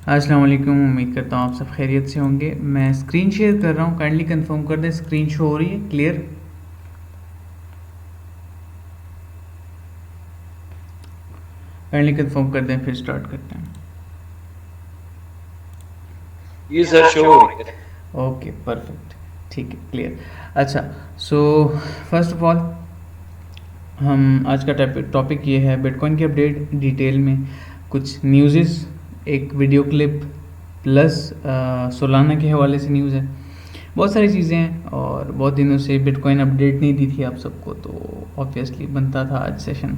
अस्सलाम वालेकुम। उम्मीद करता हूँ आप सब खैरियत से होंगे। मैं स्क्रीन शेयर कर रहा हूँ, काइंडली कंफर्म कर दें स्क्रीन शो हो रही है क्लियर। काइंडली कंफर्म कर दें फिर स्टार्ट करते हैं। ये सर शो हो रही है। ओके परफेक्ट, ठीक है क्लियर। अच्छा, सो फर्स्ट ऑफ ऑल हम आज का टॉपिक ये है बिटकॉइन की अपडेट डिटेल में, कुछ न्यूज़, एक वीडियो क्लिप प्लस सोलाना के हवाले से न्यूज़ है। बहुत सारी चीज़ें हैं और बहुत दिनों से बिटकॉइन अपडेट नहीं दी थी आप सबको, तो ऑब्वियसली बनता था आज सेशन,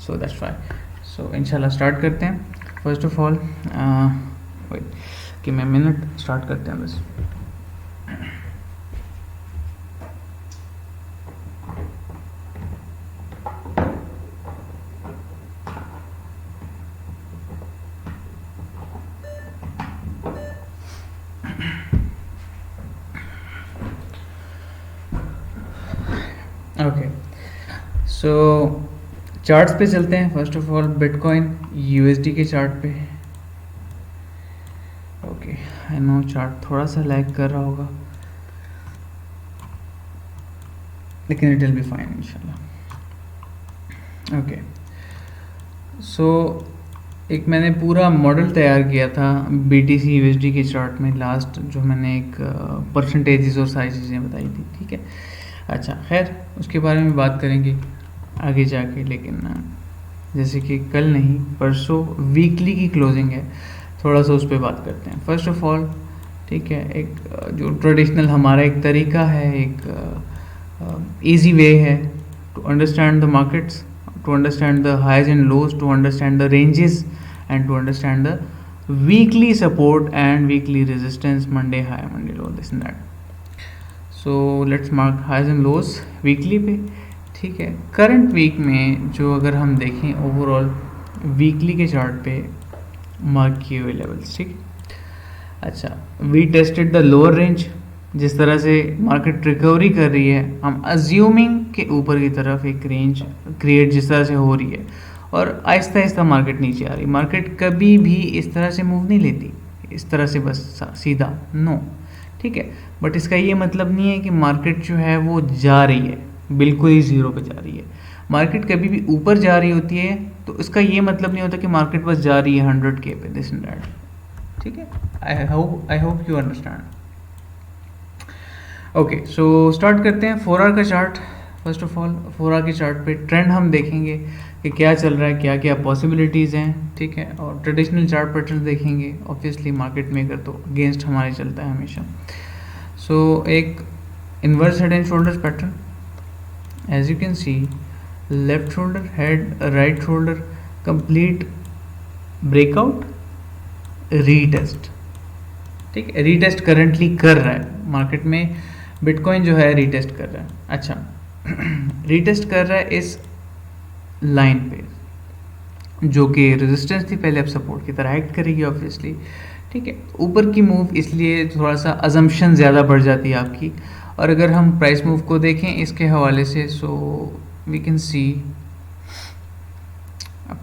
सो दैट्स वाई। सो इंशाल्लाह स्टार्ट करते हैं। फर्स्ट ऑफ ऑल वेट कि मैं मिनट स्टार्ट करते हैं बस। ओके, सो चार्ट्स पे चलते हैं। First of all bitcoin USD के चार्ट पे। ओके, आई नो चार्ट थोड़ा सा लैग कर रहा होगा, लेकिन इट विल बी फाइन इंशाल्लाह। ओके, सो एक मैंने पूरा मॉडल तैयार किया था BTC USD के चार्ट में, लास्ट जो मैंने एक परसेंटेजेस और सारी चीज़ें बताई थी, ठीक है। अच्छा खैर, उसके बारे में बात करेंगे आगे जाके, लेकिन जैसे कि कल नहीं परसों वीकली की क्लोजिंग है, थोड़ा सा उस पर बात करते हैं। फर्स्ट ऑफ ऑल ठीक है, एक जो ट्रेडिशनल हमारा एक तरीका है, एक इजी वे है to understand the markets, to understand the highs and lows, to understand the ranges, and to understand the weekly support and weekly resistance, Monday high, Monday low, this and that. So let's mark highs and lows weekly पे, ठीक है। Current week में जो अगर हम देखें overall weekly के chart पे मार्क किए हुए लेवल्स, ठीक है। अच्छा, we tested the lower range, जिस तरह से मार्केट रिकवरी कर रही है, हम अज्यूमिंग के ऊपर की तरफ एक रेंज क्रिएट जिस तरह से हो रही है और आहिस्ता आहिस्ता मार्केट नीचे आ रही है। मार्केट कभी भी इस तरह से मूव नहीं लेती, इस तरह से बस सीधा नो, ठीक है। बट इसका ये मतलब नहीं है कि मार्केट जो है वो जा रही है, बिल्कुल ही ज़ीरो पे जा रही है। मार्केट कभी भी ऊपर जा रही होती है तो इसका ये मतलब नहीं होता कि मार्केट बस जा रही है 100K पे, दिस एंड दैट, ठीक है। I hope you understand. Okay, so start करते हैं 4 आवर का chart. First of all 4 hour के चार्ट पे ट्रेंड हम देखेंगे कि क्या चल रहा है, क्या क्या पॉसिबिलिटीज़ हैं, ठीक है। और ट्रेडिशनल चार्ट पैटर्न देखेंगे। ऑब्वियसली मार्केट मेकर तो अगेंस्ट हमारे चलता है हमेशा। सो एक inverse head and shoulder pattern, as you can see, left shoulder head, right shoulder, complete breakout, retest, ठीक है। रीटेस्ट करंटली कर रहा है मार्केट में, बिटकॉइन जो है रीटेस्ट कर रहा है। अच्छा रीटेस्ट कर रहा है इस लाइन पे जो कि रेजिस्टेंस थी पहले, अब सपोर्ट की तरह एक्ट करेगी ऑब्वियसली, ठीक है। ऊपर की मूव इसलिए थोड़ा सा अजम्पशन ज़्यादा बढ़ जाती है आपकी। और अगर हम प्राइस मूव को देखें इसके हवाले से, so we can see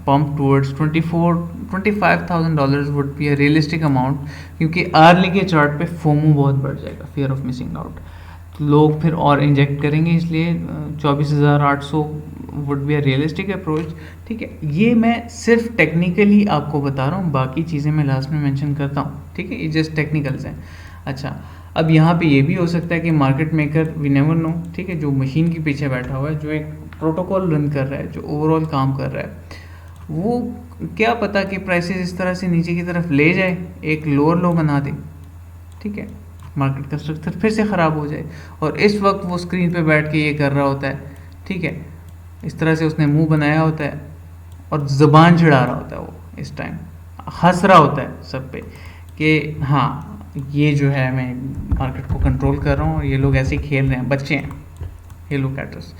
pump towards $25,000 would be a realistic amount, क्योंकि आर्ली के चार्ट पे फोमो बहुत बढ़ जाएगा, फियर ऑफ मिसिंग आउट, तो लोग फिर और इंजेक्ट करेंगे, इसलिए 24,800 would be a realistic approach, ठीक है। ये मैं सिर्फ टेक्निकली आपको बता रहा हूँ, बाकी चीज़ें मैं लास्ट में मेंशन करता हूँ, ठीक है। ये जस्ट टेक्निकल्स हैं। अच्छा, अब यहाँ पे ये भी हो सकता है कि market maker, we never know, ठीक है, जो मशीन के पीछे बैठा हुआ है, जो एक प्रोटोकॉल रन कर रहा है, जो ओवरऑल काम कर रहा है, वो क्या पता कि प्राइसेस इस तरह से नीचे की तरफ ले जाए, एक लोअर लो बना दे, ठीक है। मार्केट का स्ट्रक्चर फिर से ख़राब हो जाए और इस वक्त वो स्क्रीन पे बैठ के ये कर रहा होता है, ठीक है। इस तरह से उसने मुंह बनाया होता है और ज़बान चढ़ा रहा होता है, वो इस टाइम हंस रहा होता है सब पे कि हाँ ये जो है मैं मार्केट को कंट्रोल कर रहा हूँ और ये लोग ऐसे ही खेल रहे हैं, बच्चे हैं, ये लोग एट अस।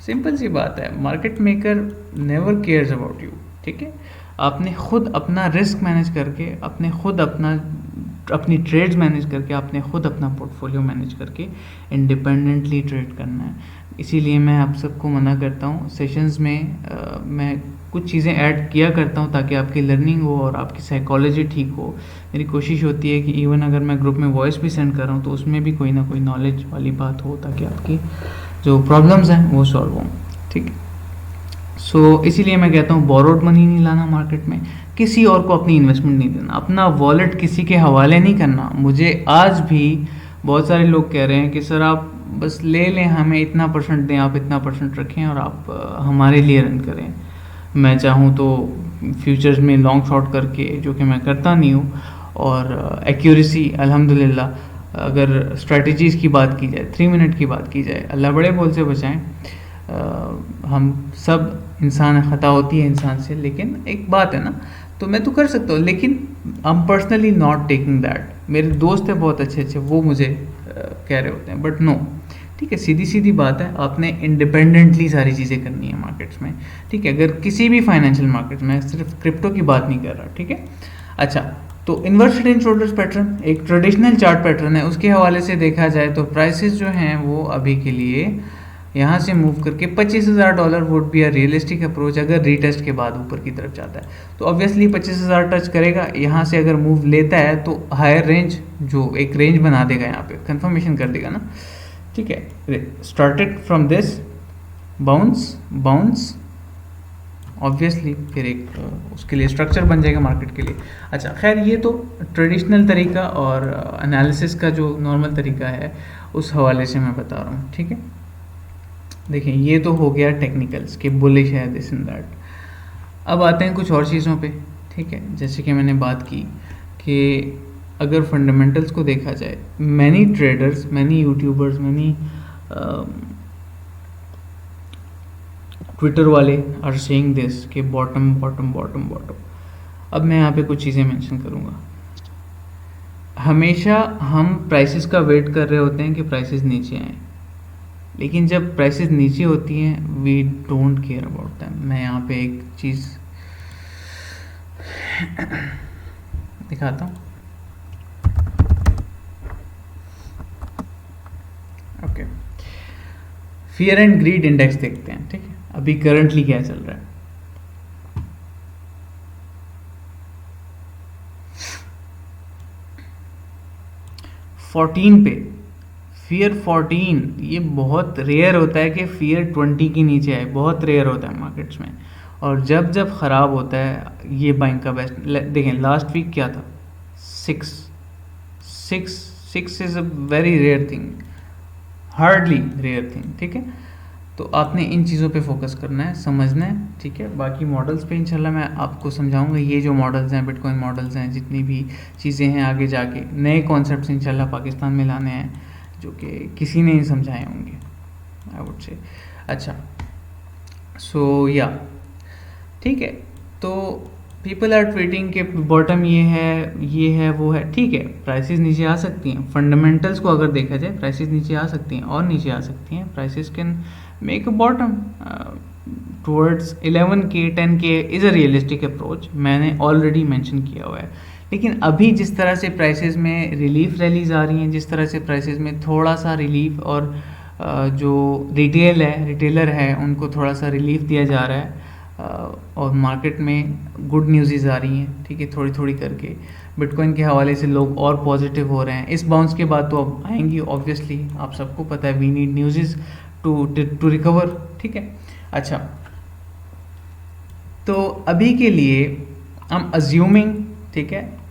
सिंपल सी बात है, market maker never cares about you, ठीक है। आपने खुद अपना रिस्क मैनेज करके, आपने खुद अपनी ट्रेड्स मैनेज करके, आपने खुद अपना पोर्टफोलियो मैनेज करके इंडिपेंडेंटली ट्रेड करना है। इसीलिए मैं आप सबको मना करता हूँ सेशंस में। मैं कुछ चीज़ें ऐड किया करता हूँ ताकि आपकी लर्निंग हो और आपकी साइकोलॉजी ठीक हो। मेरी कोशिश होती है कि इवन अगर मैं ग्रुप में वॉइस भी सेंड कर रहा हूँ तो उसमें भी कोई ना कोई नॉलेज वाली बात हो ताकि आपकी जो प्रॉब्लम्स हैं वो सॉल्व हों, ठीक है। सो इसीलिए मैं कहता हूँ बोरोड मनी नहीं लाना मार्केट में, किसी और को अपनी इन्वेस्टमेंट नहीं देना, अपना वॉलेट किसी के हवाले नहीं करना। मुझे आज भी बहुत सारे लोग कह रहे हैं कि सर आप बस ले लें, हमें इतना परसेंट दें, आप इतना परसेंट रखें और आप हमारे लिए रन करें। मैं चाहूँ तो फ्यूचर्स में लॉन्ग शॉर्ट करके, जो कि मैं करता नहीं हूँ, और एक्यूरेसी अल्हम्दुलिल्लाह अगर स्ट्रेटजीज़ की बात की जाए, 3 मिनट की बात की जाए, अल्लाह बड़े बोल से बचाएं। हम सब इंसान, ख़ता होती है इंसान से, लेकिन एक बात है ना, तो मैं तो कर सकता हूँ, लेकिन I am personally not taking that. मेरे दोस्त हैं बहुत अच्छे अच्छे, वो मुझे कह रहे होते हैं, बट नो, ठीक है, सीधी सीधी बात है, आपने इंडिपेंडेंटली सारी चीज़ें करनी है मार्केट्स में, ठीक है। अगर किसी भी फाइनेंशियल मार्केट में, सिर्फ क्रिप्टो की बात नहीं कर रहा, ठीक है। अच्छा, तो inverse head and shoulders pattern एक ट्रेडिशनल चार्ट पैटर्न है, उसके हवाले से देखा जाए तो प्राइसेस जो हैं वो अभी के लिए यहाँ से मूव करके $25,000 would be a realistic approach अगर रीटेस्ट के बाद ऊपर की तरफ जाता है। तो ऑब्वियसली 25,000 टच करेगा, यहाँ से अगर मूव लेता है तो हायर रेंज, जो एक रेंज बना देगा, यहाँ पे कंफर्मेशन कर देगा ना, ठीक है। Started from this bounce bounce, obviously फिर एक उसके लिए स्ट्रक्चर बन जाएगा मार्केट के लिए। अच्छा, खैर ये तो ट्रेडिशनल तरीका और एनालिसिस का जो नॉर्मल तरीका है उस हवाले से मैं बता रहा हूँ, ठीक है। देखिए, ये तो हो गया टेक्निकल्स के बुलिश है दिस एंड दैट। अब आते हैं कुछ और चीज़ों पे, ठीक है। जैसे कि मैंने बात की कि अगर फंडामेंटल्स को देखा जाए, many traders, many YouTubers, many Twitter वाले आर सेइंग दिस कि बॉटम बॉटम बॉटम बॉटम। अब मैं यहाँ पे कुछ चीज़ें मेंशन करूँगा। हमेशा हम प्राइसेस का वेट कर रहे होते हैं कि प्राइसेस नीचे आएँ, लेकिन जब प्राइसेस नीचे होती हैं we don't care about them. मैं यहाँ पे एक चीज़ दिखाता हूँ, okay. Fear and greed index देखते हैं, ठीक है, अभी करंटली क्या चल रहा है। फोर्टीन पे फियर 14, ये बहुत रेयर होता है कि फियर 20 के नीचे आए, बहुत रेयर होता है मार्केट्स में। और जब जब ख़राब होता है ये बाइंग का बेस्ट। देखें लास्ट वीक क्या था, 6 is a very rare thing, hardly rare thing, ठीक है। तो आपने इन चीज़ों पे फोकस करना है, समझना है, ठीक है। बाकी मॉडल्स पे इंशाल्लाह मैं आपको समझाऊंगा। ये जो मॉडल्स हैं, बिटकॉइन मॉडल्स हैं, जितनी भी चीज़ें हैं, आगे जाके नए कॉन्सेप्ट्स इंशाल्लाह पाकिस्तान में लाने हैं जो कि किसी ने नहीं समझाए होंगे, आई वुड से। अच्छा, सो या ठीक है, तो पीपल आर ट्वीटिंग के बॉटम ये है वो है, ठीक है। प्राइसेस नीचे आ सकती हैं, फंडामेंटल्स को अगर देखा जाए प्राइसेस नीचे आ सकती हैं और नीचे आ सकती हैं। Prices can make a bottom towards 11K 10K is a realistic approach, मैंने ऑलरेडी मेंशन किया हुआ है। लेकिन अभी जिस तरह से प्राइसेस में रिलीफ रैलीज आ रही हैं, जिस तरह से प्राइसेस में थोड़ा सा रिलीफ, और जो रिटेलर है उनको थोड़ा सा रिलीफ दिया जा रहा है, और मार्केट में गुड न्यूज़ आ रही हैं, ठीक है, थोड़ी थोड़ी करके। बिटकॉइन के हवाले से लोग और पॉजिटिव हो रहे हैं। इस बाउंस के बाद तो अब आएंगी ऑब्वियसली, आप सबको पता है, we need news to recover, ठीक है। अच्छा, तो अभी के लिए आई एम अज्यूमिंग, ठीक है,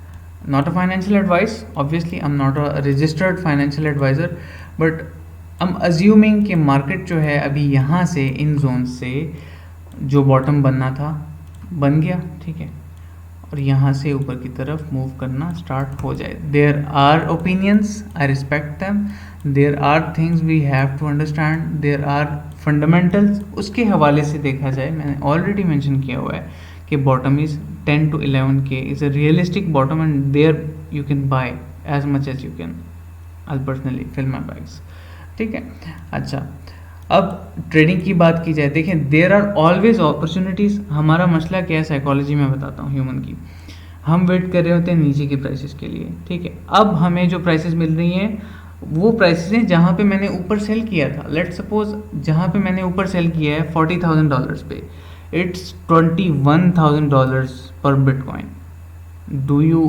not a financial advice, obviously I'm not a registered financial advisor, but I'm assuming कि मार्केट जो है अभी यहाँ से इन जोन से जो बॉटम बनना था बन गया, ठीक है, और यहाँ से ऊपर की तरफ मूव करना स्टार्ट हो जाए। There are opinions, I respect them, there are things we have to understand, there are fundamentals. उसके हवाले से देखा जाए, मैंने ऑलरेडी मेंशन किया हुआ है कि bottom is 10 to 11K is a realistic bottom, and there you can buy as much as you can. I'll personally fill my bags, ठीक है। अच्छा, अब ट्रेडिंग की बात की जाए, देखें देर आर ऑलवेज अपॉर्चुनिटीज़। हमारा मसला क्या है साइकोलॉजी में बताता हूँ ह्यूमन की, हम वेट कर रहे होते हैं नीचे की प्राइसेस के लिए, ठीक है। अब हमें जो प्राइसेस मिल रही हैं वो प्राइसेस हैं जहाँ पे मैंने ऊपर सेल किया था। लेट्स सपोज जहाँ पे मैंने ऊपर सेल किया है $40,000 पे, इट्स $21,000 पर bitcoin. Do you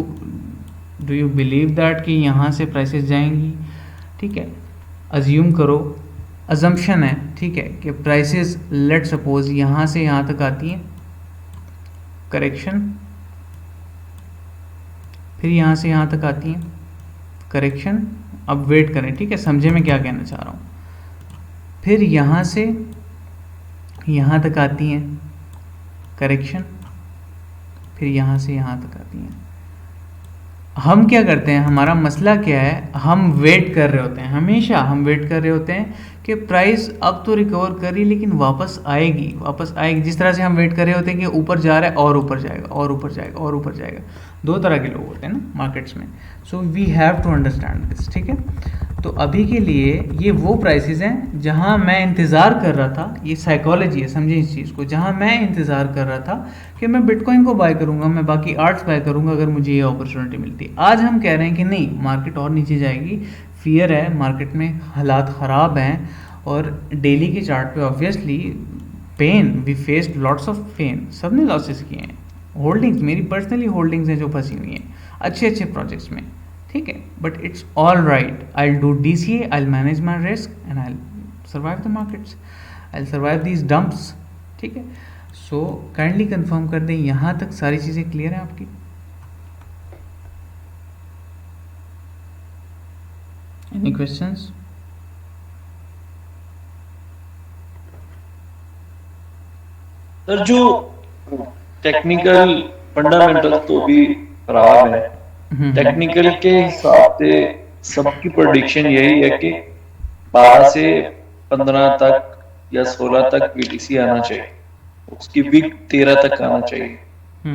do you believe that कि यहाँ से प्राइसेस जाएंगी? ठीक है, अज्यूम करो, अजम्पशन है, ठीक है, कि प्राइसेस लेट सपोज यहाँ से यहाँ तक आती हैं, करेक्शन, फिर यहाँ से यहाँ तक आती हैं, करेक्शन। अब वेट करें, ठीक है, समझे मैं क्या कहना चाह रहा हूँ। फिर यहाँ से यहाँ तक आती हैं, करेक्शन, फिर यहाँ से यहाँ तक आती हैं। हम क्या करते हैं, हमारा मसला क्या है, हम वेट कर रहे होते हैं, हमेशा हम वेट कर रहे होते हैं कि प्राइस अब तो रिकवर करी लेकिन वापस आएगी, वापस आएगी। जिस तरह से हम वेट कर रहे होते हैं कि ऊपर जा रहा है और ऊपर जाएगा और ऊपर जाएगा और ऊपर जाएगा। दो तरह के लोग होते हैं ना मार्केट्स में। So we have to understand this, ठीक है। तो अभी के लिए ये वो प्राइसेस हैं जहां मैं इंतज़ार कर रहा था, ये साइकोलॉजी है, समझे इस चीज़ को, जहां मैं इंतज़ार कर रहा था कि मैं बिटकॉइन को बाय करूंगा, मैं बाकी आर्ट्स बाय करूंगा अगर मुझे ये अपॉर्चुनिटी मिलती। आज हम कह रहे हैं कि नहीं, मार्केट और नीचे जाएगी, फियर है मार्केट में, हालात ख़राब हैं, और डेली के चार्ट पे obviously pain, we faced lots of pain, सब ने लॉसेस किए हैं। होल्डिंग्स, मेरी पर्सनली होल्डिंग्स हैं जो फंसी हुई हैं अच्छे अच्छे प्रोजेक्ट्स में, ठीक है, but it's all right. I will do DCA, I will manage my risk and I will survive the markets, I will survive these dumps, ठीक है। सो काइंडली कंफर्म कर दें, यहाँ तक सारी चीज़ें क्लियर हैं आपकी? Any questions? सर जो टेक्निकल फंडामेंटल तो भी खराब है, टेक्निकल के हिसाब से सबकी प्रेडिक्शन यही है कि 12 से 15 तक या 16 तक BTC आना चाहिए, उसकी विक 13 तक आना चाहिए,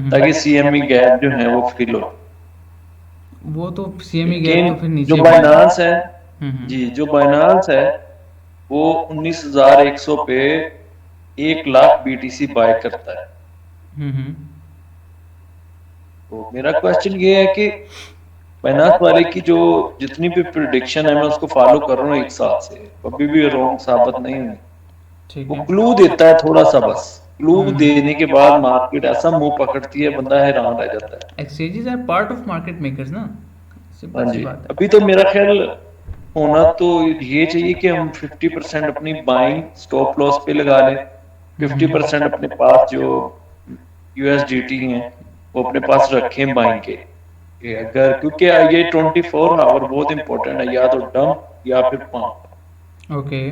ताकि CME गैप जो है वो फिल हो। वो तो CME गैप तो फिर नीचे जो बाइनांस है जी, जो बाइनांस है वो 19,100 पे 1 लाख BTC बाय करता है। तो मेरा क्वेश्चन ये है कि बाइनांस वाले की जो जितनी भी प्रिडिक्शन है मैं उसको फॉलो कर रहा हूँ 1 साल से, कभी भी रॉन्ग साबित नहीं हुई। वो क्लू देता है थोड़ा सा, बस क्लू देने के बाद मार्केट ऐसा मुंह पकड़ती है, बंदा हैरान रह जाता है। Exchanges are part of market makers ना, हाँ जी। अभी तो मेरा ख्याल होना तो ये चाहिए कि हम 50% अपनी बाइंग स्टॉप लॉस पे लगा लें, 50% अपने पास जो USDT हैं वो अपने पास रखें बाइंग के, अगर, क्योंकि ये 24 आवर बहुत इंपॉर्टेंट है, या तो डंप या फिर पंप। ओके,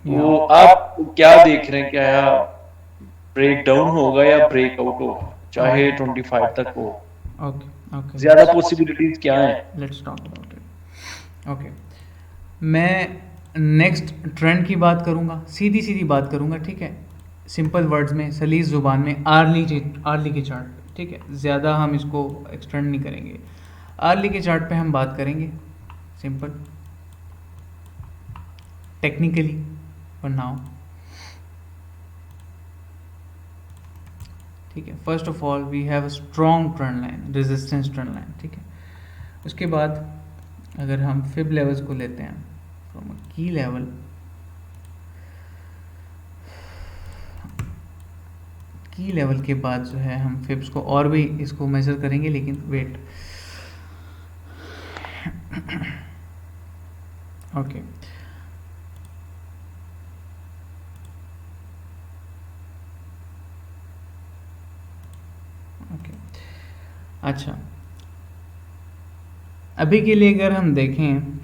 तो आप क्या देख रहे हैं, क्या ब्रेक डाउन होगा या ब्रेक आउट होगा, चाहे 25 तक हो? ओके ओके, ज्यादा पॉसिबिलिटीज क्या हैं? Let's talk about it. Okay, मैं नेक्स्ट ट्रेंड की बात करूंगा, सीधी सीधी बात करूंगा, ठीक है, सिंपल वर्ड्स में, सलीस ज़ुबान में, आर्ली के चार्ट पे, ठीक है, ज़्यादा हम इसको एक्सटेंड नहीं करेंगे। आर्ली के चार्ट पे हम बात करेंगे सिंपल टेक्निकली फॉर नाउ, ठीक है। First of all we have a strong trend line, resistance trend line, ठीक है। उसके बाद अगर हम फिब लेवल्स को लेते हैं फ्रॉम अ की लेवल, की लेवल के बाद जो है हम फिब्स को और भी इसको मेजर करेंगे, लेकिन वेट, ओके, ओके, अच्छा, अभी के लिए अगर हम देखें,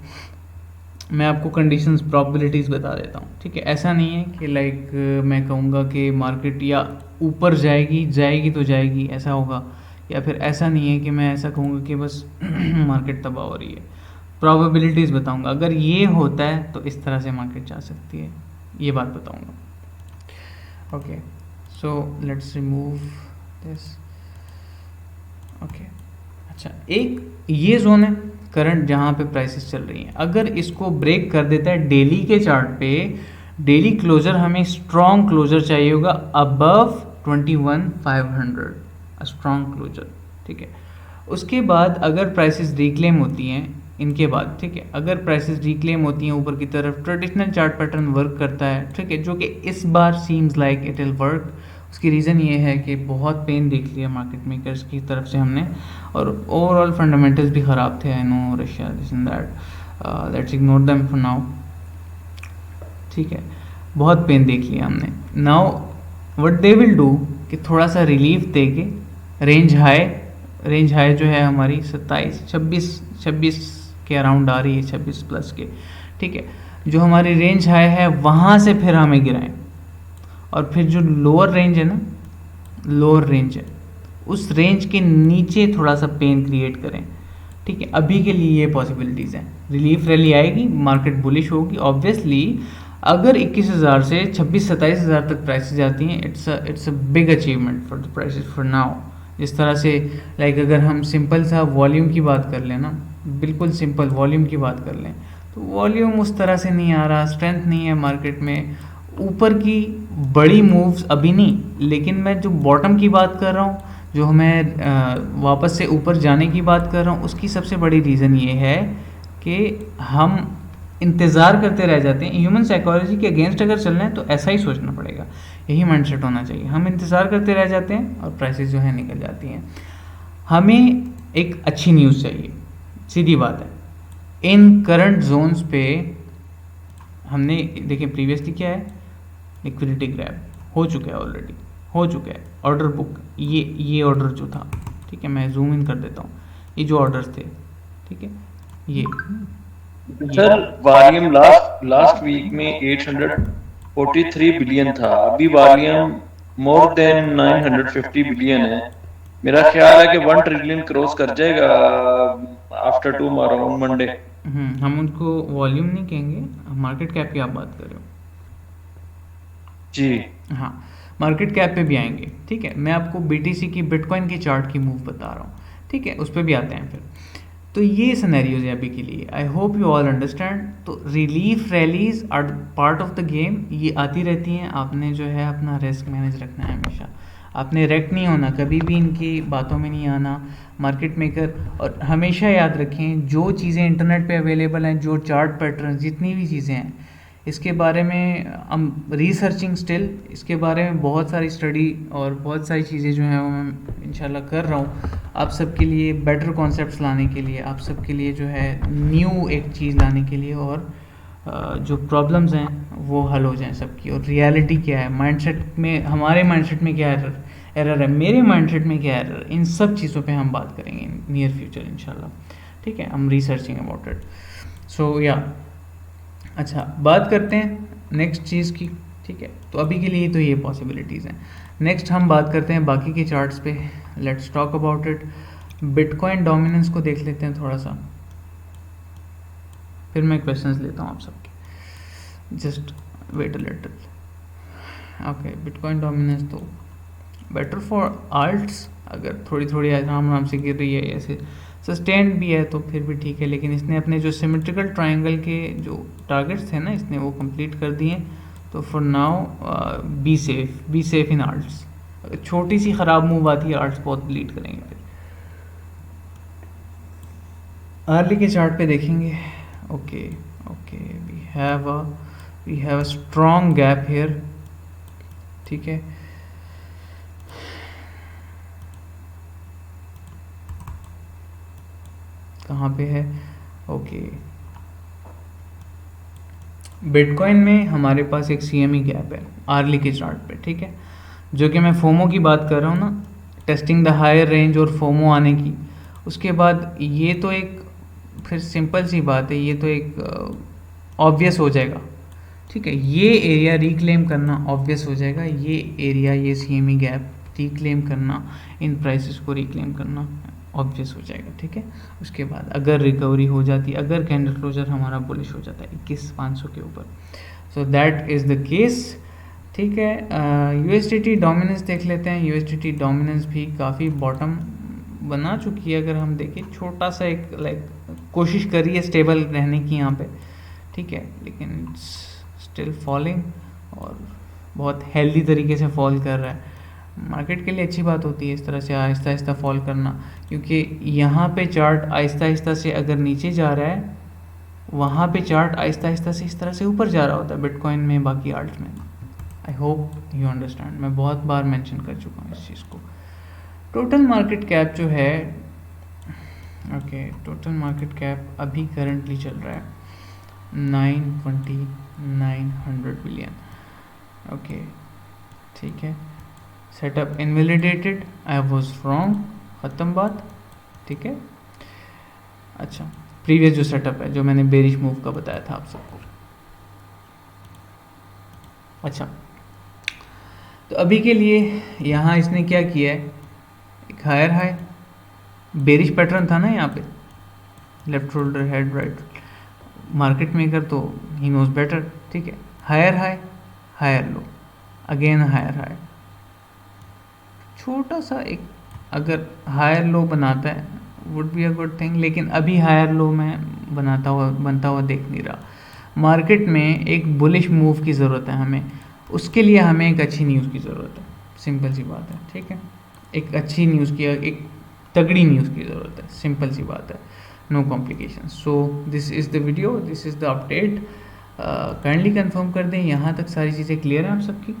मैं आपको कंडीशंस, प्रॉबिलिटीज़ बता देता हूँ, ठीक है। ऐसा नहीं है कि लाइक मैं कहूँगा कि मार्केट या ऊपर जाएगी तो जाएगी, ऐसा होगा, या फिर ऐसा नहीं है कि मैं ऐसा कहूँगा कि बस मार्केट तबाह हो रही है। प्रॉबिलिटीज़ बताऊँगा, अगर ये होता है तो इस तरह से मार्केट जा सकती है, ये बात बताऊँगा। Okay, so let's remove this. Okay, अच्छा, एक ये जोन है करंट जहाँ पे प्राइसेस चल रही हैं, अगर इसको ब्रेक कर देता है डेली के चार्ट पे, डेली क्लोजर हमें स्ट्रॉन्ग क्लोजर चाहिए होगा अबव 21,500, स्ट्रॉन्ग क्लोजर, ठीक है। उसके बाद अगर प्राइसेस रिक्लेम होती हैं इनके बाद, ठीक है, अगर प्राइसेस रिक्लेम होती हैं ऊपर की तरफ, ट्रेडिशनल चार्ट पैटर्न वर्क करता है, ठीक है, जो कि इस बार seems like it will work. उसकी रीज़न ये है कि बहुत पेन देख लिया मार्केट मेकर्स की तरफ से हमने, और ओवरऑल फंडामेंटल्स भी ख़राब थे। I know Russia this and that, let's ignore them for now, ठीक है, बहुत पेन देख लिया हमने। Now what they will do कि थोड़ा सा रिलीफ दे के रेंज हाई जो है हमारी 26 के अराउंड आ रही है, 26 प्लस के, ठीक है, जो हमारी रेंज हाई है वहाँ से फिर हमें गिराएं, और फिर जो लोअर रेंज है ना, लोअर रेंज है, उस रेंज के नीचे थोड़ा सा पेन क्रिएट करें, ठीक है। अभी के लिए ये पॉसिबिलिटीज़ हैं, रिलीफ रैली आएगी, मार्केट बुलिश होगी ऑब्वियसली। अगर 21,000 से 26-27,000 तक प्राइसेस जाती हैं, it's a big achievement for the prices for now. जिस तरह से लाइक अगर हम सिंपल सा वॉल्यूम की बात कर लें ना, बिल्कुल सिंपल वॉल्यूम की बात कर लें, तो वॉल्यूम उस तरह से नहीं आ रहा, स्ट्रेंथ नहीं है मार्केट में, ऊपर की बड़ी मूव्स अभी नहीं, लेकिन मैं जो बॉटम की बात कर रहा हूँ, जो हमें वापस से ऊपर जाने की बात कर रहा हूँ, उसकी सबसे बड़ी रीज़न ये है कि हम इंतज़ार करते रह जाते हैं। ह्यूमन साइकोलॉजी के अगेंस्ट अगर चलना है तो ऐसा ही सोचना पड़ेगा, यही माइंडसेट होना चाहिए। हम इंतज़ार करते रह जाते हैं और प्राइसेस जो है निकल जाती हैं। हमें एक अच्छी न्यूज़ चाहिए, सीधी बात है। इन करंट जोन्स पे हमने देखिए प्रीवियसली क्या है, लिक्विडिटी ग्रैब हो चुका है, ऑलरेडी हो चुका है। ऑर्डर बुक, ये ऑर्डर जो था, ठीक है, मैं जूम इन कर देता हूँ, ये जो ऑर्डर्स थे, ठीक है, ये सर वॉल्यूम लास्ट वीक में 843 बिलियन था, अभी वॉल्यूम मोर देन 950 बिलियन है। मेरा ख्याल है कि 1 ट्रिलियन क्रॉस कर जाएगा आफ्टर टुमारो ऑन मंडे। हम उनको वॉल्यूम नहीं कहेंगे, मार्केट कैप की आप बात कर रहे हो। जी हाँ, मार्केट कैप पे भी आएंगे, ठीक है। मैं आपको बीटीसी की, बिटकॉइन की चार्ट की मूव बता रहा हूँ, ठीक है, उस पर भी आते हैं फिर। तो ये सिनेरियोज है अभी के लिए, I hope you all understand. तो relief rallies are part of the game, ये आती रहती हैं। आपने जो है अपना रिस्क मैनेज रखना है हमेशा, आपने रेक्ट नहीं होना, कभी भी इनकी बातों में नहीं आना मार्केट मेकर। और हमेशा याद रखें, जो चीज़ें इंटरनेट पे अवेलेबल हैं, जो चार्ट पैटर्न, जितनी भी चीज़ें हैं, इसके बारे में हम रिसर्चिंग स्टिल, इसके बारे में बहुत सारी स्टडी और बहुत सारी चीज़ें जो हैं वो मैं इंशाल्लाह कर रहा हूँ आप सबके लिए, बेटर कॉन्सेप्ट्स लाने के लिए, आप सबके लिए जो है न्यू एक चीज़ लाने के लिए, और जो प्रॉब्लम्स हैं वो हल हो जाएं सबकी। और रियलिटी क्या है माइंडसेट में, हमारे माइंडसेट में क्या एरर है, मेरे माइंडसेट में क्या एरर, इन सब चीज़ों पे हम बात करेंगे नियर फ्यूचर इंशाल्लाह, ठीक है। हम रिसर्चिंग अबाउट इट। सो या अच्छा, बात करते हैं नेक्स्ट चीज़ की, ठीक है। तो अभी के लिए तो ये पॉसिबिलिटीज़ हैं। नेक्स्ट हम बात करते हैं बाकी के चार्ट्स पे, let's talk about it. Bitcoin dominance को देख लेते हैं थोड़ा सा, फिर मैं क्वेश्चंस लेता हूँ आप सबके, just wait a little. Okay, bitcoin dominance तो बेटर फॉर आल्ट्स, अगर थोड़ी थोड़ी आराम आराम से गिर रही है, ऐसे सस्टेन्ड भी है तो फिर भी ठीक है, लेकिन इसने अपने जो सिमेट्रिकल ट्रायंगल के जो टारगेट्स थे ना, इसने वो कंप्लीट कर दिए। तो for now be safe in alts. छोटी सी ख़राब मूव आती है, आर्ट्स बहुत लीड करेंगे। फिर अर्ली के चार्ट पे देखेंगे। Okay okay, we have a strong gap here, ठीक है। कहाँ पे है, ओके, बिटकॉइन में हमारे पास एक CME गैप है आर्ली के चार्ट पे, ठीक है, जो कि मैं फोमो की बात कर रहा हूँ ना, टेस्टिंग द हायर रेंज और फोमो आने की। उसके बाद ये तो एक फिर सिंपल सी बात है, ये तो एक ऑब्वियस हो जाएगा, ठीक है, ये एरिया रिक्लेम करना ऑब्वियस हो जाएगा, ये एरिया, ये CME गैप रिक्लेम करना, इन प्राइसेस को रिक्लेम करना ऑब्वियस हो जाएगा, ठीक है। उसके बाद अगर रिकवरी हो जाती, अगर कैंडल क्लोजर हमारा बुलिश हो जाता है 21,500 के ऊपर, so that is the case, ठीक है। USDT डोमिनेंस देख लेते हैं। USDT डोमिनेंस भी काफ़ी बॉटम बना चुकी है, अगर हम देखें, छोटा सा एक लाइक कोशिश करिए स्टेबल रहने की यहाँ पे, ठीक है, लेकिन स्टिल फॉलिंग और बहुत हेल्दी तरीके से फॉल कर रहा है। मार्केट के लिए अच्छी बात होती है इस तरह से आहिस्ता आहिस्ता फॉल करना, क्योंकि यहाँ पे चार्ट आहिस्ता आहिस्ता से अगर नीचे जा रहा है, वहाँ पे चार्ट आहिस्ता आहिस्ता से इस तरह से ऊपर जा रहा होता है बिटकॉइन में, बाकी आल्ट में। आई होप यू अंडरस्टैंड, मैं बहुत बार मेंशन कर चुका हूँ इस चीज़ को। टोटल मार्केट कैप जो है, ओके, टोटल मार्केट कैप अभी करंटली चल रहा है 900 बिलियन। ओके, ठीक है। Setup invalidated, I was wrong, ख़त्म बात, ठीक है। अच्छा, प्रीवियस जो सेटअप है जो मैंने बेरिश मूव का बताया था आप सबको। अच्छा, तो अभी के लिए यहाँ इसने क्या किया है, एक हायर हाई, बेरिश पैटर्न था ना यहाँ पे, left shoulder head right, market maker तो ही नोज बेटर, ठीक है। Higher high, higher low, again higher high, छोटा सा एक अगर हायर लो बनाता है would be a good thing, लेकिन अभी हायर लो में बनता हुआ देख नहीं रहा। मार्केट में एक बुलिश मूव की ज़रूरत है हमें, उसके लिए हमें एक अच्छी न्यूज़ की ज़रूरत है, सिंपल सी बात है, ठीक है। एक अच्छी न्यूज़ की, एक तगड़ी न्यूज़ की ज़रूरत है, सिंपल सी बात है, no complication. So this is the video, this is the update. Kindly confirm कर दें यहाँ तक सारी चीज़ें क्लियर हैं आप सबकी?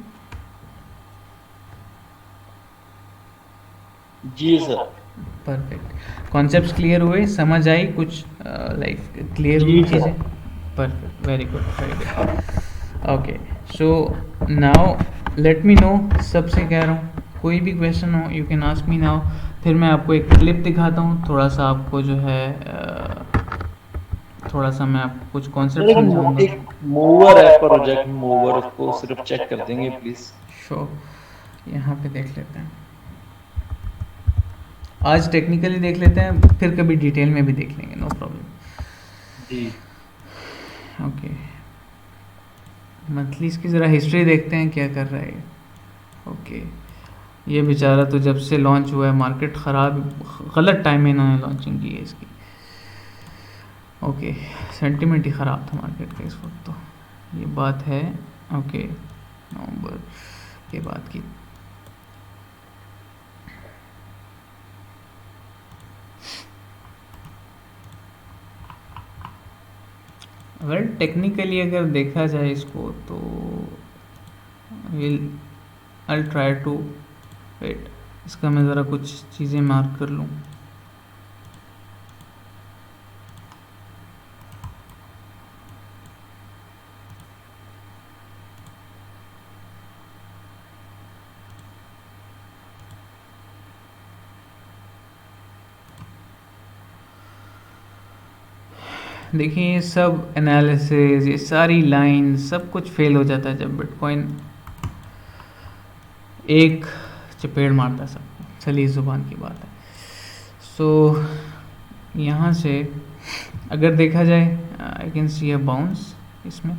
जी सर। परफेक्ट, कॉन्सेप्ट्स क्लियर हुए, समझ आई कुछ, लाइक क्लियर हुई जी चीज़ें? Sir. Perfect, very good, very good. Okay, so now let me know, सबसे कह रहा हूँ कोई भी क्वेश्चन हो you can ask me now. फिर मैं आपको एक क्लिप दिखाता हूँ, थोड़ा सा आपको जो है थोड़ा सा मैं आपको कुछ कॉन्सेप्ट मेरे को समझाऊंगा। एक मूवर है, प्रोजेक्ट मूवर, उसको सिर्फ चेक कर देंगे प्लीज। शो, यहाँ पे देख लेते हैं, आज टेक्निकली देख लेते हैं, फिर कभी डिटेल में भी देख लेंगे, नो प्रॉब्लम। जी। ओके, मंथली इसकी ज़रा हिस्ट्री देखते हैं क्या कर रहा है। ओके, ये बेचारा तो जब से लॉन्च हुआ है मार्केट ख़राब, गलत टाइम में इन्होंने लॉन्चिंग की है इसकी। ओके, सेंटिमेंट ही ख़राब था मार्केट का इस वक्त, तो ये बात है। ओके, नवंबर के बाद की। वेल टेक्निकली अगर देखा जाए इसको तो will I try to wait, इसका मैं ज़रा कुछ चीज़ें मार्क कर लूँ। देखिए ये सब एनालिसिस, ये सारी लाइन, सब कुछ फेल हो जाता है जब बिटकॉइन एक चपेड़ मारता है सबको, सलीस ज़ुबान की बात है। सो यहाँ से अगर देखा जाए, I can see a bounce इसमें,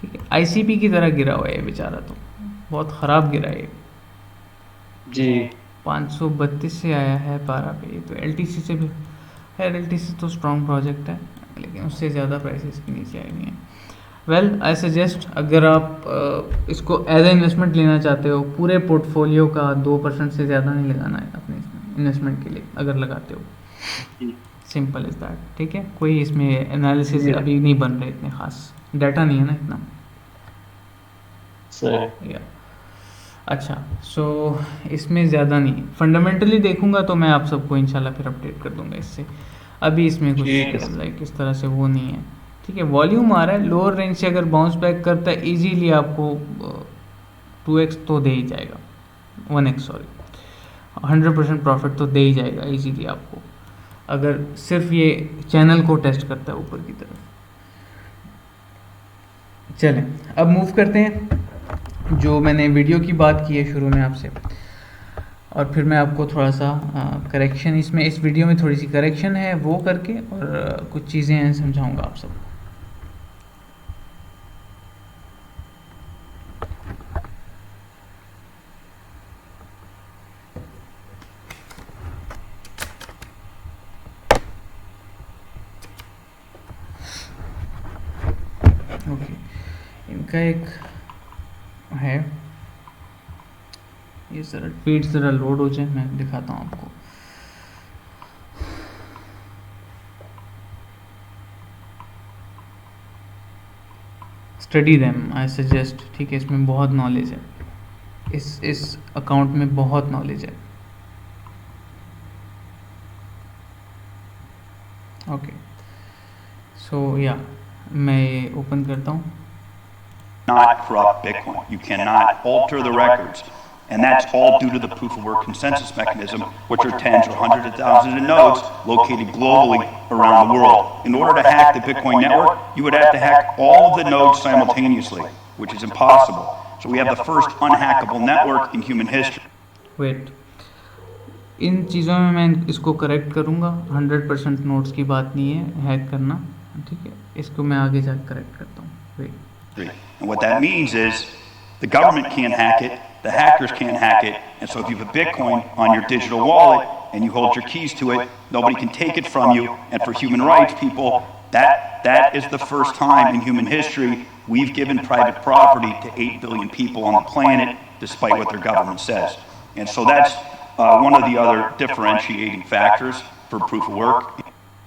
ठीक है। आईसीपी की तरह गिरा हुआ है ये बेचारा, तो बहुत ख़राब गिरा है ये जी 532 से आया है 12 पे, ये तो एलटीसी से भी है, एलटीसी तो स्ट्रॉन्ग प्रोजेक्ट है, लेकिन उससे ज़्यादा प्राइसेस के नीचे आई हुई हैं। वेल आई सजेस्ट, अगर आप इसको एज ए इन्वेस्टमेंट लेना चाहते हो, पूरे पोर्टफोलियो का 2% से ज़्यादा नहीं लगाना है अपने इन्वेस्टमेंट के लिए अगर लगाते हो, जी सिंपल इज़ दैट, ठीक है। कोई इसमें एनालिसिस जी अभी नहीं बन रहे इतने खास, डाटा नहीं है ना इतना, सर। या अच्छा। सो इसमें ज़्यादा नहीं, फंडामेंटली देखूंगा तो मैं आप सबको इंशाल्लाह फिर अपडेट कर दूंगा इससे। अभी इसमें ठीक है कुछ सर। लाइक इस तरह से वो नहीं है, ठीक है। वॉल्यूम आ रहा है, लोअर रेंज से अगर बाउंस बैक करता है इजीली आपको 2x तो दे ही जाएगा, 1x सॉरी, 100% प्रॉफिट तो दे ही जाएगा इजीली आपको, अगर सिर्फ ये चैनल को टेस्ट करता है ऊपर की तरफ। चलें अब मूव करते हैं, जो मैंने वीडियो की बात की है शुरू में आपसे, और फिर मैं आपको थोड़ा सा करेक्शन, इसमें इस वीडियो में थोड़ी सी करेक्शन है वो करके, और कुछ चीज़ें समझाऊंगा आप सबको। ओके, इनका एक है, ये ज़रा फीड ज़रा लोड हो जाए, मैं दिखाता हूँ आपको। स्टडी देम आई सजेस्ट, ठीक है, इसमें बहुत नॉलेज है, इस अकाउंट में बहुत नॉलेज है। ओके, सो या मैं ये ओपन करता हूँ। Not corrupt Bitcoin. You cannot alter the records. And that's all due to the proof of work consensus mechanism, which are tens or hundreds of thousands of nodes located globally around the world. In order to hack the Bitcoin network, you would have to hack all of the nodes simultaneously, which is impossible. So we have the first unhackable network in human history. Wait, इन चीज़ों में मैं इसको correct करूँगा, 100% notes की बात नहीं है हैक करना, ठीक है, इसको मैं आगे जाकर करेक्ट करता हूँ। Wait, And what that means is the government can't hack it, the hackers can't hack it, and so if you have a Bitcoin on your digital wallet and you hold your keys to it, nobody can take it from you. And for human rights people, that is the first time in human history we've given private property to 8 billion people on the planet, despite what their government says. And so that's one of the other differentiating factors for proof of work. You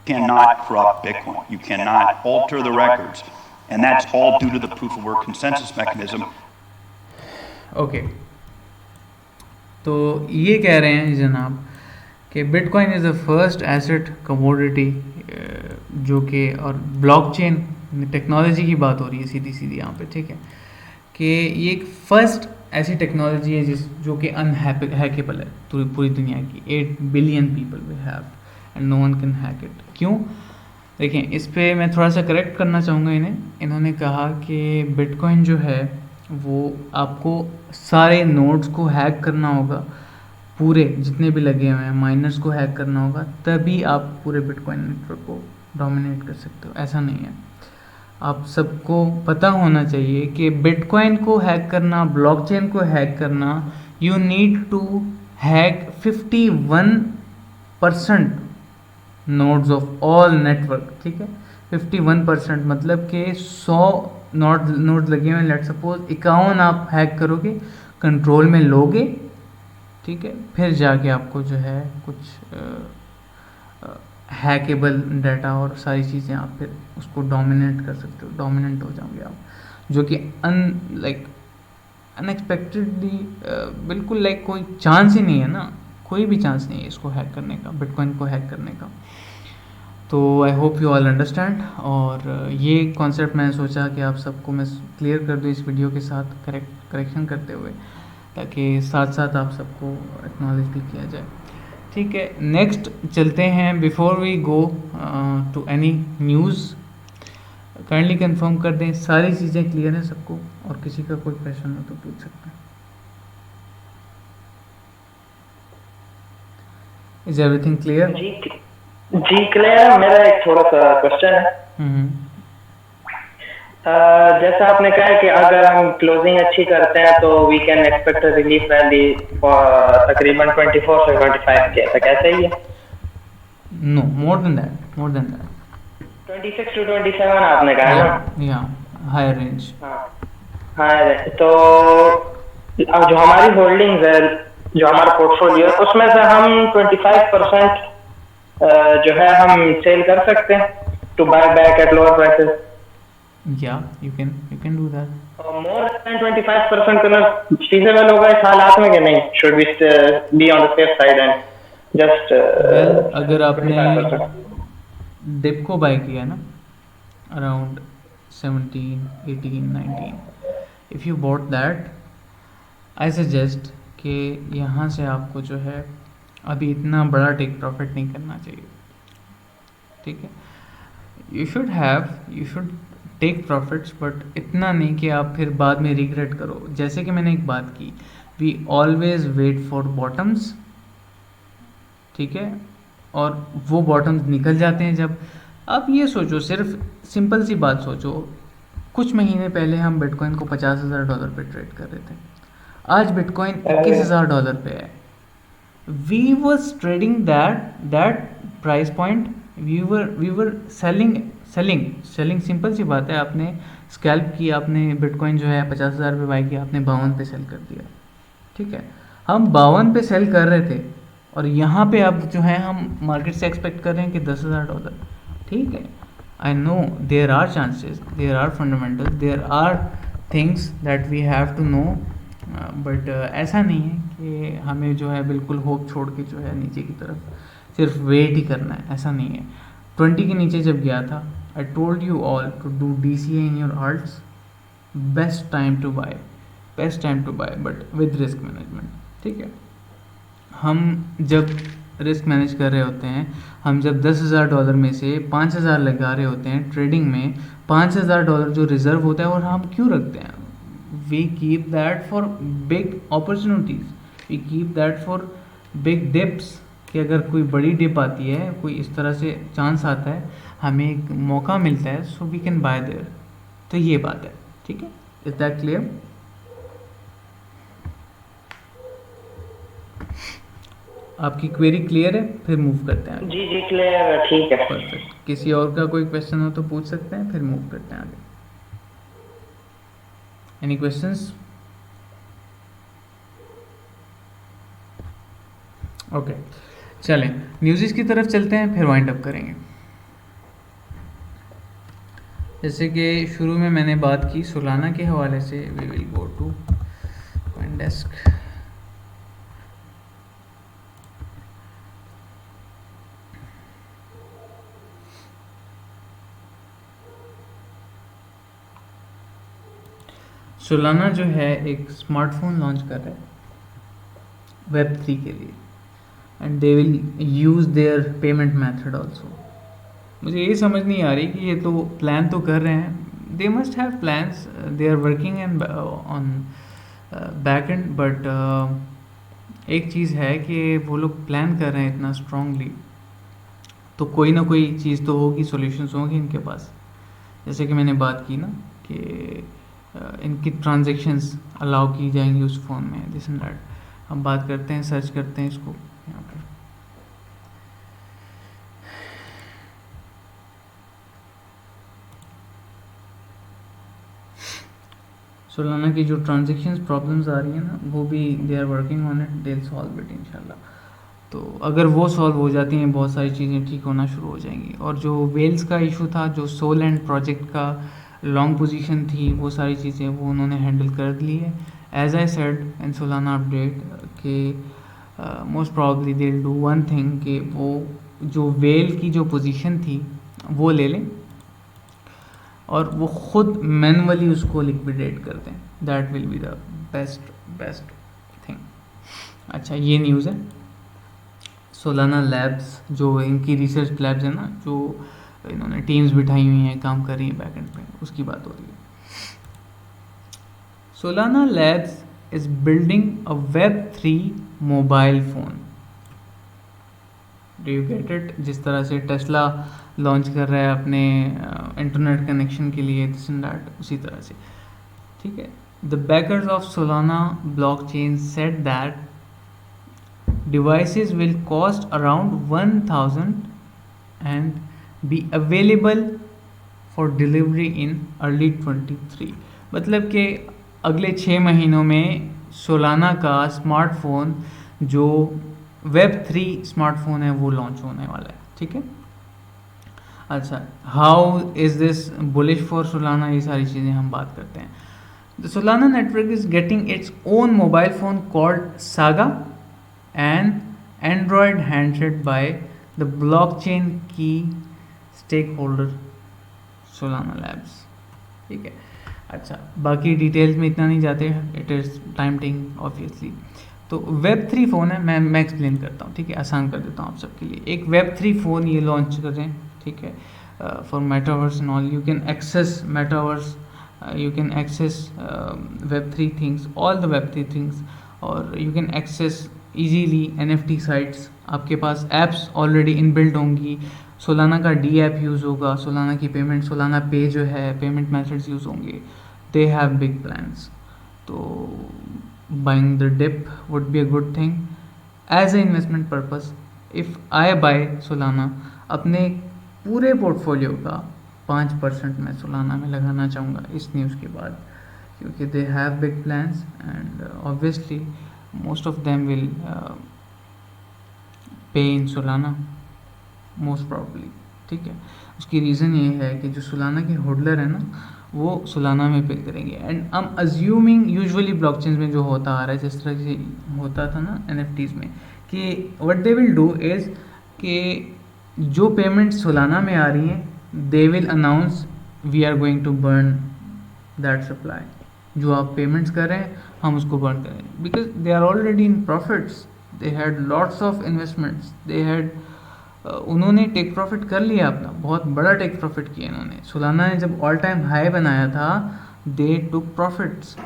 cannot corrupt Bitcoin. You cannot alter the records. And that's all due to the proof of work consensus mechanism. Okay, तो ये कह रहे हैं जनाब कि bitcoin is the first asset commodity, जो कि, और ब्लॉकचेन टेक्नोलॉजी की बात हो रही है सीधी सीधी यहाँ पे, ठीक है, कि ये एक फर्स्ट ऐसी टेक्नोलॉजी है जो कि अनहैकेबल है पूरी दुनिया की। 8 billion people we have and no one can hack it. क्यों? देखिए, इस पे मैं थोड़ा सा करेक्ट करना चाहूँगा इन्होंने कहा कि बिटकॉइन जो है वो आपको सारे नोड्स को हैक करना होगा, पूरे जितने भी लगे हुए हैं माइनर्स को हैक करना होगा, तभी आप पूरे बिटकॉइन नेटवर्क को डोमिनेट कर सकते हो। ऐसा नहीं है, आप सबको पता होना चाहिए कि बिटकॉइन को हैक करना, ब्लॉकचेन को हैक करना, you need to hack 51% nodes of all network, ठीक है। 51% मतलब कि 100 नोड लगे हुए हैं, लेट सपोज 51 आप हैक करोगे, कंट्रोल में लोगे, ठीक है, फिर जाके आपको जो है कुछ हैकेबल डाटा और सारी चीज़ें आप फिर उसको डोमिनेट कर सकते हो, डोमिनेंट हो जाओगे आप, जो कि अनएक्सपेक्टेडली बिल्कुल कोई चांस ही नहीं है ना, कोई भी चांस नहीं है इसको हैक करने का, बिटकॉइन को हैक करने का। तो आई होप यू ऑल अंडरस्टैंड, और ये कॉन्सेप्ट मैंने सोचा कि आप सबको मैं क्लियर कर दूँ इस वीडियो के साथ करेक्शन करते हुए, ताकि साथ साथ आप सबको एक्नॉलेज भी किया जाए, ठीक है। नेक्स्ट चलते हैं, before we go to any news, kindly confirm कर दें सारी चीज़ें क्लियर हैं सबको, और किसी का कोई क्वेश्चन हो तो पूछ सकते हैं। Is everything clear? जी क्लियर है। मेरा एक थोड़ा सा क्वेश्चन है। जैसा आपने कहा कि अगर हम क्लोजिंग अच्छी करते हैं तो we can expect relief value तकरीबन 24 से 25 के तक, ऐसे ही है? No, more than that 26 to 27 आपने कहा ना? या हायर रेंज। हाँ, तो जो हमारी होल्डिंग्स है, जो हमारा पोर्टफोलियो, उसमें से हम 25% जो है हम सेल कर सकते हैं to buy back at lower prices. या you can do that. More than 25% करना फीजिबल होगा इस हालात में कि नहीं? Should we be on the safe side and just अगर आपने डिप को बाय किया ना around 17, 18, 19, if you bought that, I suggest कि यहाँ से आपको जो है अभी इतना बड़ा टेक प्रॉफिट नहीं करना चाहिए, ठीक है। You should take profits, but इतना नहीं कि आप फिर बाद में रिग्रेट करो। जैसे कि मैंने एक बात की, we always wait for bottoms, ठीक है, और वो बॉटम्स निकल जाते हैं जब। आप ये सोचो, सिर्फ सिंपल सी बात सोचो, कुछ महीने पहले हम बिटकॉइन को $50,000 पे ट्रेड कर रहे थे, आज बिटकॉइन $21,000 पे है। We was trading that price point, we were selling. Simple सी बात है, आपने स्कैल्प की, आपने बिटकॉइन जो है 50,000 पे बाई किया, आपने 52 पे सेल कर दिया, ठीक है। हम 52 पे सेल कर रहे थे और यहाँ पे अब जो है हम मार्केट से एक्सपेक्ट कर रहे हैं कि $10,000। ठीक है, I know there are chances, there are fundamentals, there are things that we have to know, but ऐसा नहीं है कि हमें जो है बिल्कुल होप छोड़ के जो है नीचे की तरफ सिर्फ वेट ही करना है, ऐसा नहीं है। 20 के नीचे जब गया था, I told you all to do DCA in your alts, best time to buy, best time to buy, but with risk management. ठीक है, हम जब रिस्क मैनेज कर रहे होते हैं, हम जब $10,000 में से 5,000 लगा रहे होते हैं ट्रेडिंग में, $5,000 जो रिजर्व होता है और हम क्यों रखते हैं? We keep that for big opportunities, we keep that for big dips, कि अगर कोई बड़ी डिप आती है, कोई इस तरह से चांस आता है, हमें एक मौका मिलता है, so we can buy there. तो ये बात है। ठीक है, इज दैट क्लियर? आपकी क्वेरी क्लियर है? फिर मूव करते हैं आगे। जी जी क्लियर है, ठीक है। परफेक्ट। किसी और का कोई क्वेश्चन हो तो पूछ सकते हैं, फिर मूव करते हैं आगे। Any questions? ओके, चलें न्यूज़ की तरफ चलते हैं, फिर वाइंड अप करेंगे। जैसे कि शुरू में मैंने बात की सोलाना के हवाले से, we will go to CoinDesk। Solana जो है एक स्मार्टफोन लॉन्च कर रहा है Web3 के लिए, and they will use their payment method also. मुझे ये समझ नहीं आ रही कि ये तो प्लान तो कर रहे हैं, they must have plans, they are working and on back end, but एक चीज़ है कि वो लोग प्लान कर रहे हैं इतना स्ट्रांगली, तो कोई ना कोई चीज़ तो होगी, सॉल्यूशंस होंगे इनके पास। जैसे कि मैंने बात की ना कि इनकी ट्रांजैक्शंस अलाउ की जाएंगी उस फ़ोन में, दिस एंड दैट। हम बात करते हैं, सर्च करते हैं इसको यहाँ पर। सोलाना की जो ट्रांजैक्शंस प्रॉब्लम्स आ रही है ना, वो भी they are working on it, they will solve it इंशाल्लाह। तो अगर वो सॉल्व हो जाती हैं, बहुत सारी चीज़ें ठीक होना शुरू हो जाएंगी। और जो वेल्स का इशू था, जो सोल एंड प्रोजेक्ट का लॉन्ग पोजीशन थी, वो सारी चीज़ें वो उन्होंने हैंडल कर ली है। As I said in Solana update कि most probably they will do one thing, कि वो जो वेल की जो पोजीशन थी वो ले लें और वो खुद मैनुअली उसको लिक्विडेट कर दें। That will be the best thing. अच्छा, ये न्यूज़ है सोलाना लैब्स, जो इनकी रिसर्च लैब्स है ना, जो इन्होंने टीम्स बिठाई हुई हैं, काम कर रही हैं बैकएंड पे, उसकी बात हो रही है। Solana labs is building a Web3 mobile phone. Do you get it? जिस तरह से टेस्ला लॉन्च कर रहा है अपने इंटरनेट कनेक्शन के लिए, दिस एंड दैट, उसी तरह से। ठीक है, the bakers of Solana blockchain said that devices will cost around 1000 and be available for delivery in early 23। मतलब कि अगले 6 महीनों में सोलाना का स्मार्टफोन जो Web3 स्मार्टफोन है वो लॉन्च होने वाला है। ठीक है, अच्छा, how is this bullish for Solana, ये सारी चीज़ें हम बात करते हैं। The Solana network is getting its own mobile phone called saga and Android handled by the blockchain key stakeholder Solana Labs। ठीक है, अच्छा, बाकी डिटेल्स में इतना नहीं जाते, it is time taking obviously. तो Web3 फ़ोन है, मैं एक्सप्लेन करता हूँ। ठीक है, आसान कर देता हूँ आप सबके लिए। एक Web3 फ़ोन ये लॉन्च कर रहे हैं, ठीक है, for metaverse and all. You can access metaverse, you can access Web3 things, all the Web3 things, और you can access easily NFT sites। आपके पास एप्स ऑलरेडी इनबिल्ट होंगी, सोलाना का डी ऐप यूज़ होगा, सोलाना की payment, Solana पे जो है पेमेंट मेथड्स यूज़ होंगे। दे हैव बिग प्लान्स, तो buying the dip would be a good thing as a investment purpose. If I buy Solana, अपने पूरे पोर्टफोलियो का 5% मैं सोलाना में लगाना चाहूँगा इस न्यूज़ के बाद, क्योंकि दे have big plans and obviously most of them will pay in Solana most probably, ठीक है। उसकी रीज़न ये है कि जो सोलाना के होल्डर है ना वो सोलाना में पे करेंगे, and I am assuming usually blockchain में जो होता आ रहा है जिस तरह से होता था ना एनएफटीज में, कि what they will do is कि जो पेमेंट सोलाना में आ रही हैं they will announce we are going to burn that supply. जो आप पेमेंट्स कर रहे हैं हम उसको बर्न करेंगे, because they are already in profits, they had lots of investments, they had उन्होंने टेक प्रॉफिट कर लिया अपना, बहुत बड़ा टेक प्रॉफिट किया इन्होंने। सोलाना ने जब ऑल टाइम हाई बनाया था दे टुक प्रॉफिट्स।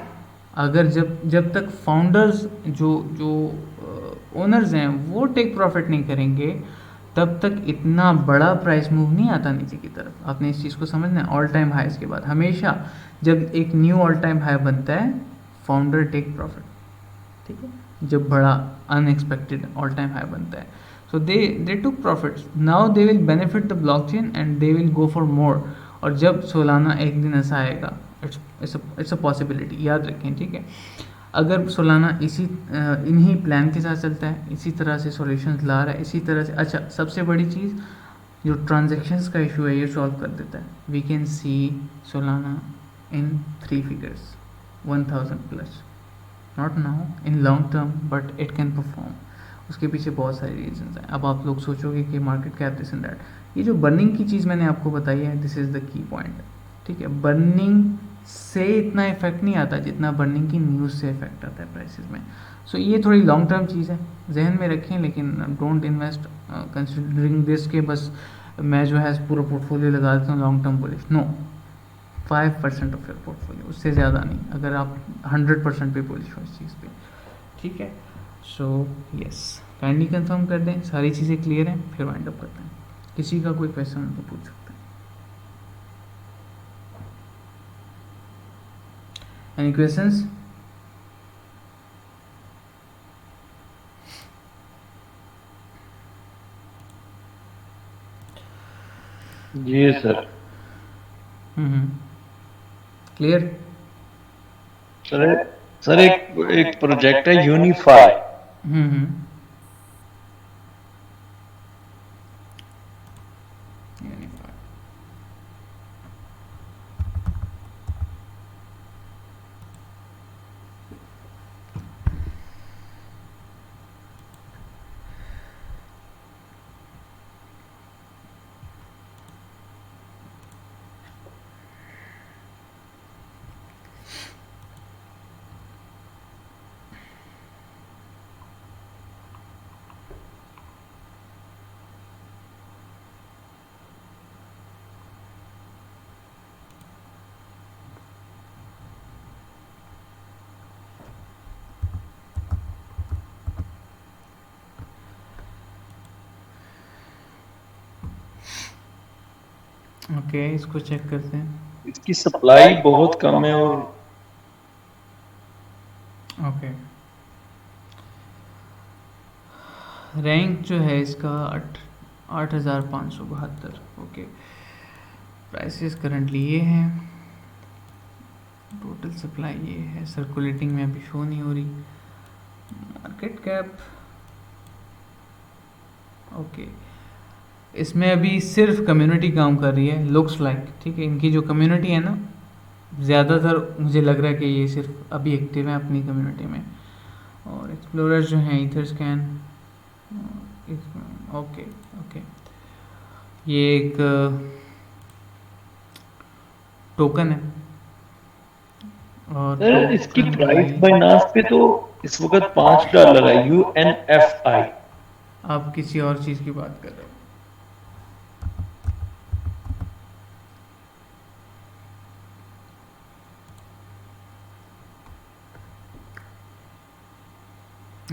अगर जब तक फाउंडर्स जो जो ओनर्स हैं वो टेक प्रॉफिट नहीं करेंगे तब तक इतना बड़ा प्राइस मूव नहीं आता नीचे की तरफ। आपने इस चीज़ को समझना है। ऑल टाइम हाइस के बाद हमेशा जब एक न्यू ऑल टाइम हाई बनता है फाउंडर टेक प्रॉफिट, ठीक है, जब बड़ा अनएक्सपेक्टेड ऑल टाइम हाई बनता है। So they took profits. Now they will benefit the blockchain and they will go for more. और जब सोलाना एक दिन ऐसा आएगा, इट्स अ पॉसिबिलिटी, याद रखें, ठीक है। अगर सोलाना इसी इन्हीं प्लान के साथ चलता है, इसी तरह से सॉल्यूशंस ला रहा है, इसी तरह से, अच्छा सबसे बड़ी चीज़ जो ट्रांजेक्शन्स का इशू है ये सॉल्व कर देता है। We can see Solana in 3 figures 1000 plus, not now, in long term, but it can perform. उसके पीछे बहुत सारी रीजंस हैं। अब आप लोग सोचोगे कि market cap this and that, ये जो बर्निंग की चीज़ मैंने आपको बताई है this is the key point, ठीक है। बर्निंग से इतना इफेक्ट नहीं आता जितना बर्निंग की न्यूज़ से इफेक्ट आता है प्राइसेस में। सो ये थोड़ी लॉन्ग टर्म चीज़ है, जहन में रखें, लेकिन डोंट इन्वेस्ट कंसिडरिंग दिस के बस मैं जो है पूरा पोर्टफोलियो लगा देता हूँ long term bullish. No, 5% of your portfolio, उससे ज़्यादा नहीं, अगर आप 100% पे बुलिश हो इस चीज़ पे, ठीक है। सो यस, काइंडली कंफर्म कर दें सारी चीज़ें क्लियर हैं, फिर वाइंड अप करते हैं। किसी का कोई क्वेश्चन तो पूछ सकते हैं। Any questions? जी सर। क्लियर? सर सर एक प्रोजेक्ट है यूनिफाई। ओके, इसको चेक करते हैं। इसकी सप्लाई बहुत कम है और ओके, रैंक जो है इसका 8,572। ओके, प्राइसेस करंटली ये हैं, टोटल सप्लाई ये है, सर्कुलेटिंग में अभी शो नहीं हो रही, मार्केट कैप ओके। इसमें अभी सिर्फ कम्युनिटी काम कर रही है, लुक्स लाइक, ठीक है। इनकी जो कम्युनिटी है ना, ज़्यादातर मुझे लग रहा है कि ये सिर्फ अभी एक्टिव है अपनी कम्युनिटी में। और एक्सप्लोरर्स जो हैं ईथर स्कैन, ओके ओके, ये एक टोकन है और सर इसकी प्राइस बाइनांस पे तो इस वक्त $5 है, UNFI। आप किसी और चीज़ की बात कर रहे हो?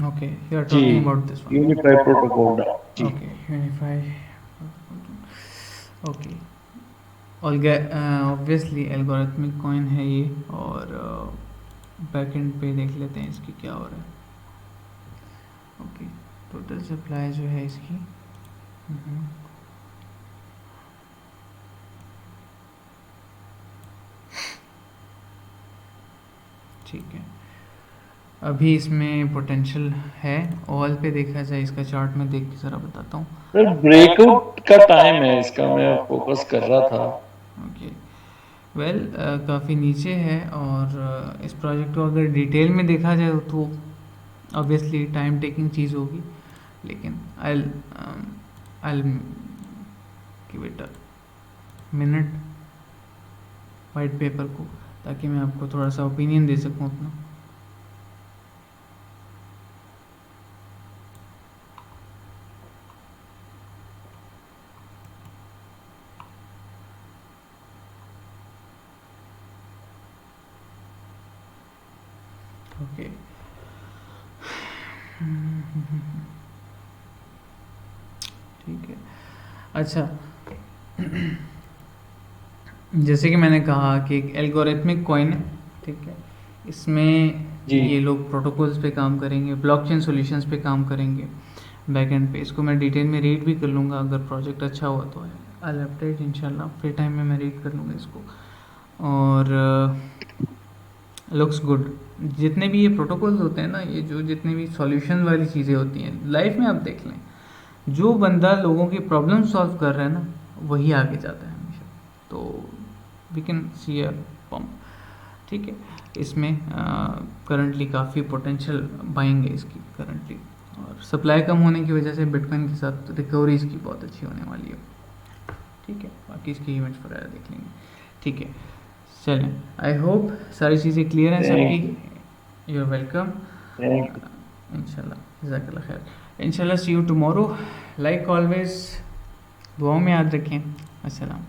Okay, you are talking about this one. Unify protocol. जी Okay, Unify. Okay. Obviously algorithmic coin है ये, और बैकएंड पे देख लेते हैं इसकी क्या हो रहा है। ओके, टोटल सप्लाई जो है इसकी ठीक है, अभी इसमें पोटेंशियल है। ऑल पे देखा जाए, इसका चार्ट में देख के ज़रा बताता हूँ। सर ब्रेकआउट का टाइम है इसका, मैं फोकस कर रहा था। ओके, वेल काफ़ी नीचे है, और इस प्रोजेक्ट को अगर डिटेल में देखा जाए तो ऑब्वियसली टाइम टेकिंग चीज़ होगी, लेकिन I give it a minute white paper को, ताकि मैं आपको थोड़ा सा ओपिनियन दे सकूं अपना। ओके, ठीक है। अच्छा, जैसे कि मैंने कहा कि एक एल्गोरिथमिक कॉइन है, ठीक है। इसमें जी ये लोग प्रोटोकॉल्स पे काम करेंगे, ब्लॉकचेन सॉल्यूशंस पे काम करेंगे बैकएंड पे। इसको मैं डिटेल में रीड भी कर लूँगा, अगर प्रोजेक्ट अच्छा हुआ तो आई अपडेट इंशाल्लाह, फ्री टाइम में मैं रीड कर लूँगा इसको। और लुक्स गुड। जितने भी ये प्रोटोकॉल्स होते हैं ना, ये जो जितने भी सॉल्यूशन वाली चीज़ें होती हैं लाइफ में, आप देख लें, जो बंदा लोगों की प्रॉब्लम सॉल्व कर रहा है ना, वही आगे जाता है हमेशा। तो we can see a pump, ठीक है। इसमें करंटली काफ़ी पोटेंशियल बाइंग है इसकी करंटली, और सप्लाई कम होने की वजह से बिटकॉइन के साथ रिकवरी इसकी बहुत अच्छी होने वाली है, ठीक है। बाकी इसके इवेंट्स वगैरह देख लेंगे, ठीक है। चलें, आई होप सारी चीज़ें क्लियर हैं थैंक सबकी। You are welcome. थैंक इंशाल्लाह, जज़ाकल्लाह खैर। इंशाल्लाह सी यू टुमारो। लाइक ऑलवेज, दुआओं में याद रखें। अस्सलाम।